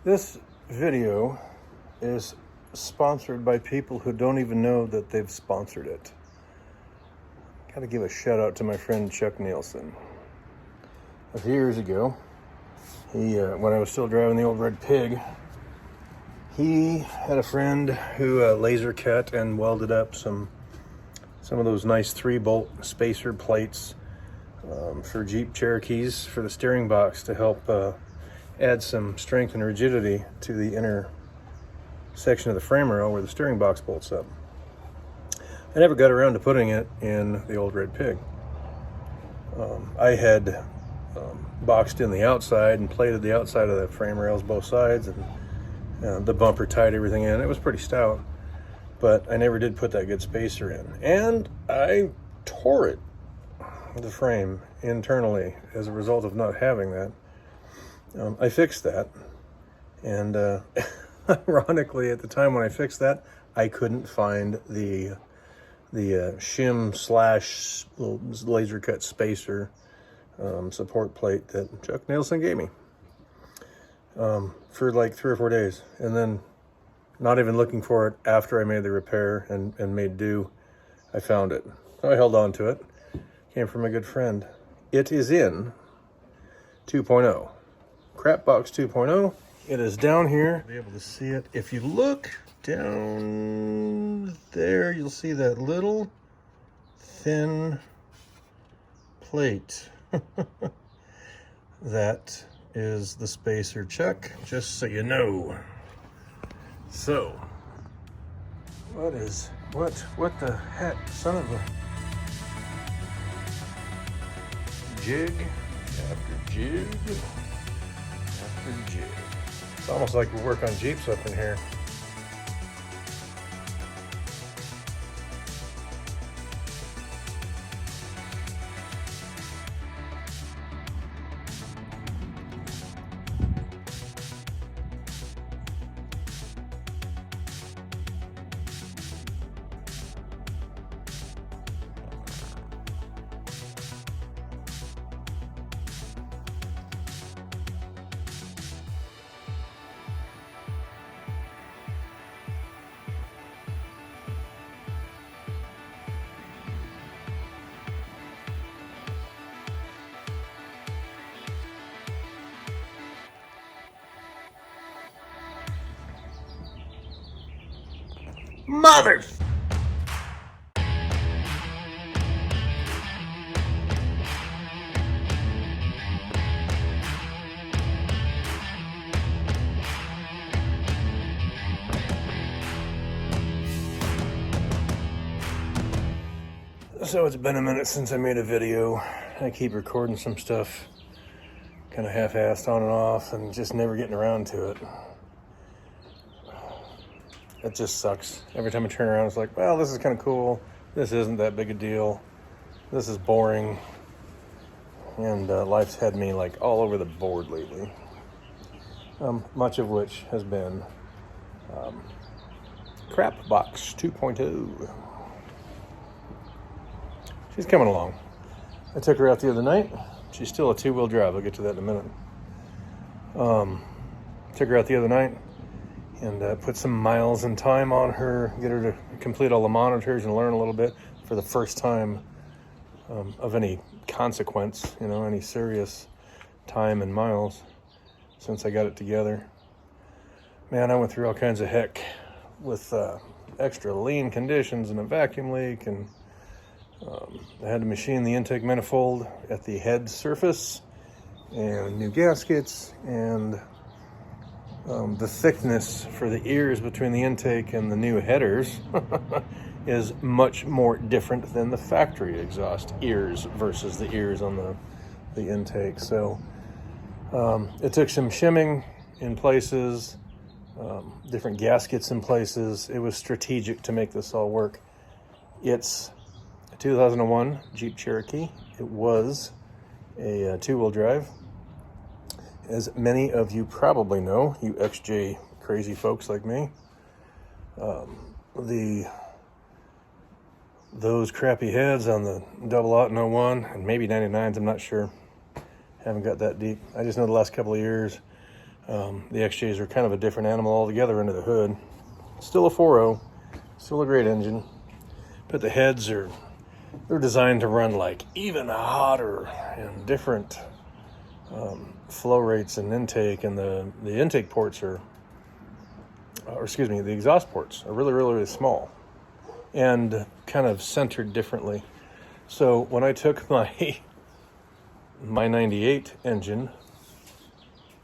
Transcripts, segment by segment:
This video is sponsored by people who don't even know that they've sponsored it. Gotta give a shout out to my friend Chuck Nielsen. A few years ago, when I was still driving the old red pig, he had a friend who laser cut and welded up some of those nice 3-bolt spacer plates for Jeep Cherokees for the steering box to help add some strength and rigidity to the inner section of the frame rail where the steering box bolts up. I never got around to putting it in the old red pig. I had boxed in the outside and plated the outside of the frame rails both sides, and the bumper tied everything in. It was pretty stout, but I never did put that good spacer in, and I tore it, the frame, internally as a result of not having that. I fixed that, and ironically, at the time when I fixed that, I couldn't find the shim slash laser cut spacer support plate that Chuck Nielsen gave me for like 3 or 4 days, and then not even looking for it after I made the repair and made do, I found it. So I held on to it. Came from a good friend. It is in 2.0. Crapbox 2.0. It is down here. You'll be able to see it. If you look down there, you'll see that little thin plate. That is the spacer, Chuck, just so you know. So, what the heck, son of a jig after jig after jig. It's almost like we work on Jeeps up in here. Mother! So it's been a minute since I made a video. I keep recording some stuff kind of half-assed on and off and just never getting around to it. It just sucks. Every time I turn around, it's like, well, this is kind of cool. This isn't that big a deal. This is boring. And life's had me like all over the board lately. Much of which has been Crapbox 2.0. She's coming along. I took her out the other night. She's still a 2-wheel drive. I'll get to that in a minute. Took her out the other night and put some miles and time on her, get her to complete all the monitors and learn a little bit for the first time of any consequence, any serious time and miles since I got it together. Man, I went through all kinds of heck with extra lean conditions and a vacuum leak, and I had to machine the intake manifold at the head surface and new gaskets, and the thickness for the ears between the intake and the new headers is much more different than the factory exhaust ears versus the ears on the intake. So it took some shimming in places, different gaskets in places. It was strategic to make this all work. It's a 2001 Jeep Cherokee. It was a 2-wheel drive. As many of you probably know, you XJ crazy folks like me, those crappy heads on the 0001 and maybe 99s, I'm not sure. Haven't got that deep. I just know the last couple of years The XJs are kind of a different animal altogether under the hood. Still a 4.0, still a great engine, but the heads they're designed to run like even hotter and different flow rates and intake, and the intake ports the exhaust ports are really, really, really small and kind of centered differently. So when I took my 98 engine,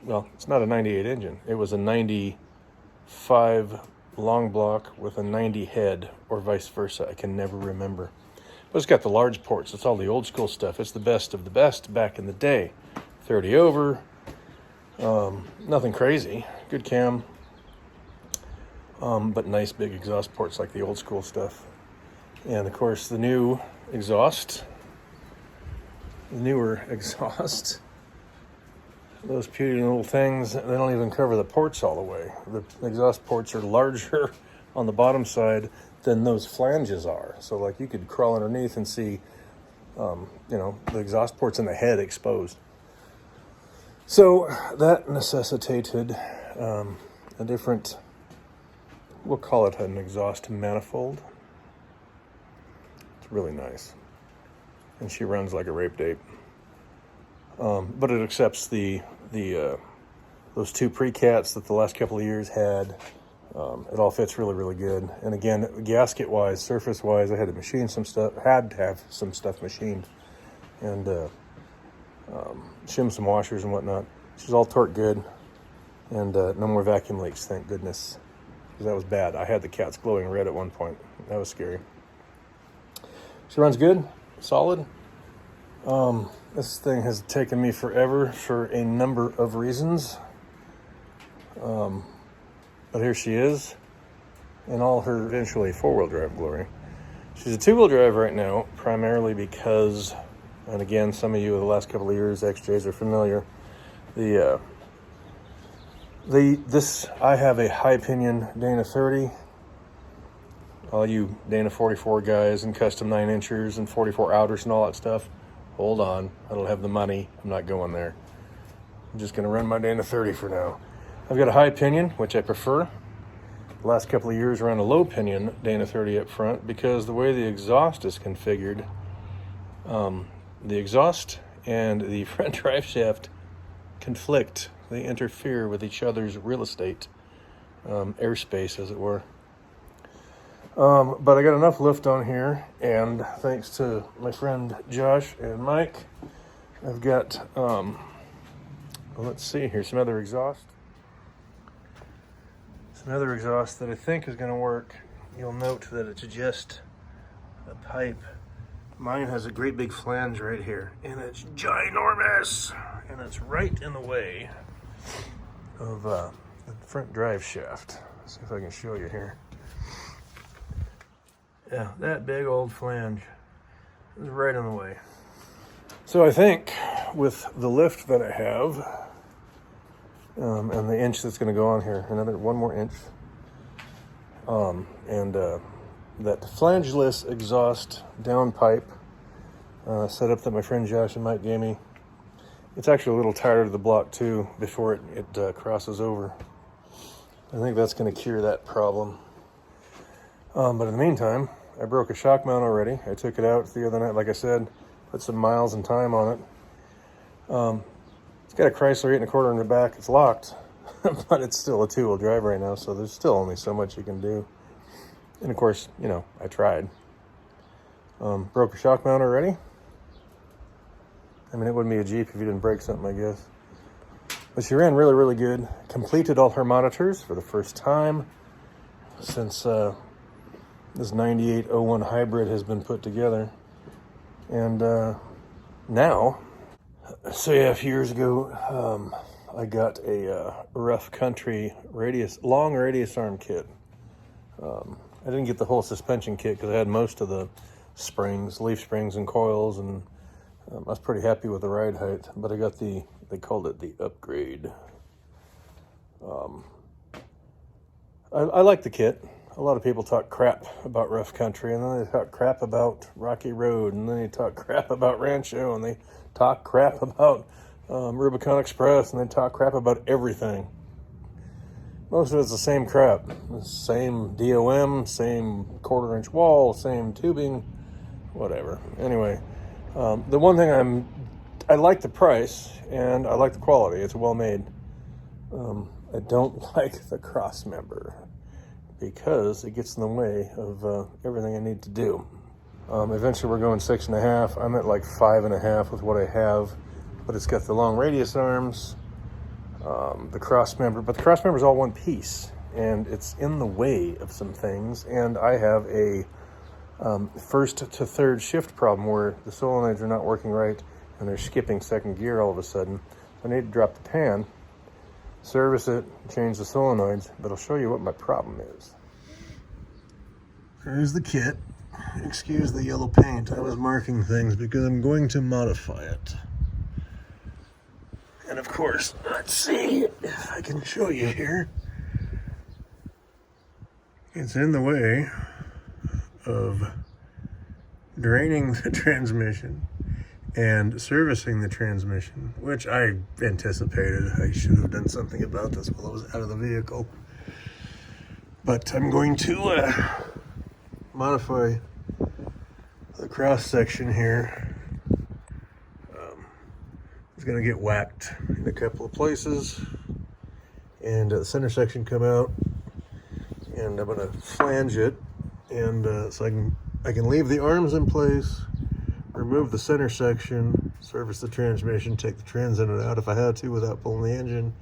well, it's not a 98 engine. It was a 95 long block with a 90 head, or vice versa. I can never remember. But it's got the large ports. It's all the old school stuff. It's the best of the best back in the day. 30 over, nothing crazy. Good cam, but nice big exhaust ports like the old school stuff. And of course, the newer exhaust, those puny little things, they don't even cover the ports all the way. The exhaust ports are larger on the bottom side than those flanges are. So like you could crawl underneath and see, the exhaust ports in the head exposed. So that necessitated a different, we'll call it an exhaust manifold. It's really nice. And she runs like a rape date. But it accepts those two pre-cats that the last couple of years had. It all fits really, really good. And again, gasket-wise, surface-wise, I had to machine some stuff, had to have some stuff machined, and shim some washers and whatnot. She's all torque good, and no more vacuum leaks, thank goodness, because that was bad. I had the cats glowing red at one point. That was scary. She runs good, solid. This thing has taken me forever for a number of reasons. But here she is in all her eventually four-wheel drive glory. She's a two-wheel drive right now, primarily because, and again, some of you of the last couple of years, XJs are familiar. I have a high pinion Dana 30. All you Dana 44 guys and custom 9-inchers and 44 outers and all that stuff, hold on. I don't have the money. I'm not going there. I'm just going to run my Dana 30 for now. I've got a high pinion, which I prefer. The last couple of years around a low pinion Dana 30 up front, because the way the exhaust is configured, the exhaust and the front drive shaft conflict. They interfere with each other's real estate, airspace, as it were. But I got enough lift on here, and thanks to my friend Josh and Mike, I've got, let's see here, some other exhaust that I think is going to work. You'll note that it's just a pipe. Mine has a great big flange right here, and it's ginormous, and it's right in the way of the front drive shaft. Let's see if I can show you here. Yeah, that big old flange is right in the way. So I think with the lift that I have, and the inch that's going to go on here, one more inch, and that flangeless exhaust down pipe setup that my friend Josh and Mike gave me, it's actually a little tighter to the block too before it crosses over. I think that's going to cure that problem. But in the meantime, I broke a shock mount already. I took it out the other night, like I said, put some miles and time on it. It's got a Chrysler 8 1/4 in the back. It's locked, but it's still a two-wheel drive right now, so there's still only so much you can do. And of course, I tried. Broke a shock mount already. I mean, it wouldn't be a Jeep if you didn't break something, I guess. But she ran really, really good. Completed all her monitors for the first time since this 9801 hybrid has been put together. And now, so yeah, a few years ago, I got a rough country long radius arm kit. I didn't get the whole suspension kit because I had most of the springs, leaf springs and coils, and I was pretty happy with the ride height, but I got they called it the upgrade. I like the kit. A lot of people talk crap about rough country, and then they talk crap about Rocky Road, and then they talk crap about Rancho, and they talk crap about Rubicon Express, and they talk crap about everything. Most of it's the same crap. The same DOM, same 1/4-inch wall, same tubing, whatever. Anyway, the one thing I like the price and I like the quality. It's well made. I don't like the cross member because it gets in the way of everything I need to do. Eventually we're going 6.5. I'm at like 5.5 with what I have, but it's got the long radius arms, the cross member, but the cross member is all one piece and it's in the way of some things. And I have a first to third shift problem where the solenoids are not working right and they're skipping second gear all of a sudden. I need to drop the pan, service it, change the solenoids, but I'll show you what my problem is. Here's the kit. Excuse the yellow paint. I was marking things because I'm going to modify it. And of course, let's see if I can show you here. It's in the way of draining the transmission and servicing the transmission, which I anticipated. I should have done something about this while I was out of the vehicle. But I'm going to modify the cross section here. It's going to get whacked in a couple of places, and the center section come out, and I'm going to flange it, and so I can leave the arms in place, remove the center section, service the transmission, take the transcendent out if I had to without pulling the engine,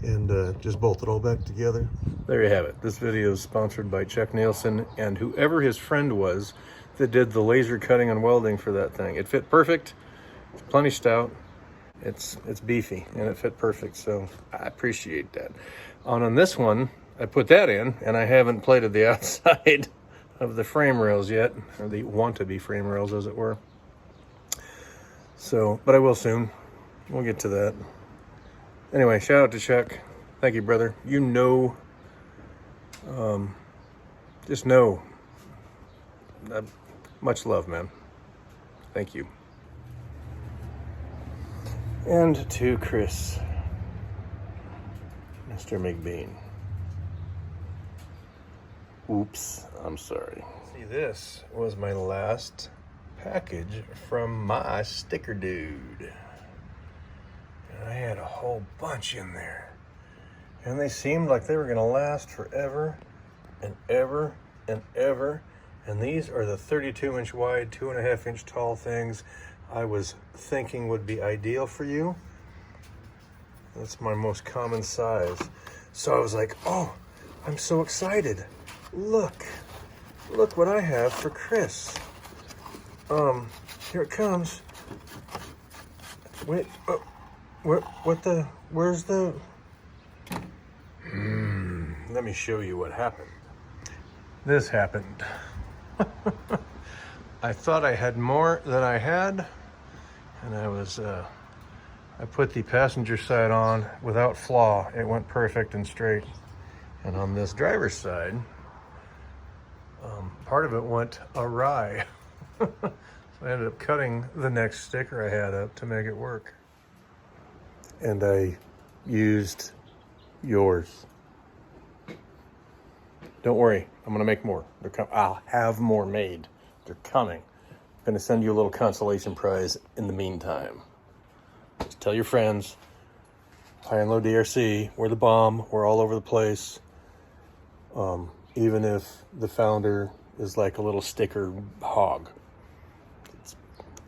and just bolt it all back together. There you have it. This video is sponsored by Chuck Nielsen and whoever his friend was that did the laser cutting and welding for that thing. It fit perfect. It's plenty stout. It's beefy and it fit perfect, so I appreciate that. On this one, I put that in and I haven't plated the outside of the frame rails yet, or the want-to-be frame rails as it were. So, but I will soon. We'll get to that. Anyway, shout out to Chuck. Thank you, brother. You know, just know, much love, man. Thank you. And to Chris, Mr. McBean. Oops, I'm sorry. See, this was my last package from my sticker dude. And I had a whole bunch in there. And they seemed like they were gonna last forever and ever and ever. And these are the 32-inch wide, 2.5-inch tall things I was thinking would be ideal for you. That's my most common size. So I was like, oh, I'm so excited. Look what I have for Chris. Here it comes. Wait, where's the, let me show you what happened. This happened. I thought I had more than I had, and I put the passenger side on without flaw. It went perfect and straight. And on this driver's side, part of it went awry. So I ended up cutting the next sticker I had up to make it work. And I used yours. Don't worry, I'm gonna make more. I'll have more made. They're coming. I'm gonna send you a little consolation prize in the meantime. Just tell your friends, High and Low DRC, we're the bomb, we're all over the place. Even if the founder is like a little sticker hog.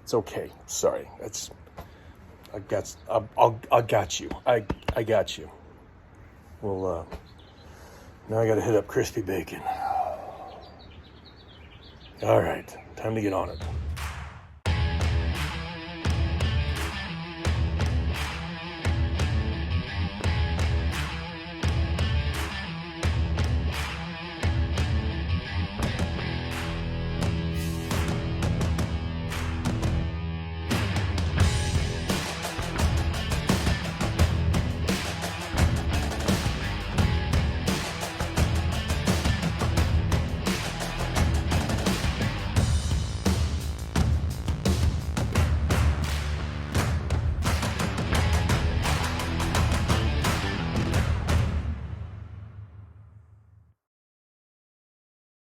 It's okay, sorry. I got you. I got you. Well, now I gotta hit up crispy bacon. All right, time to get on it.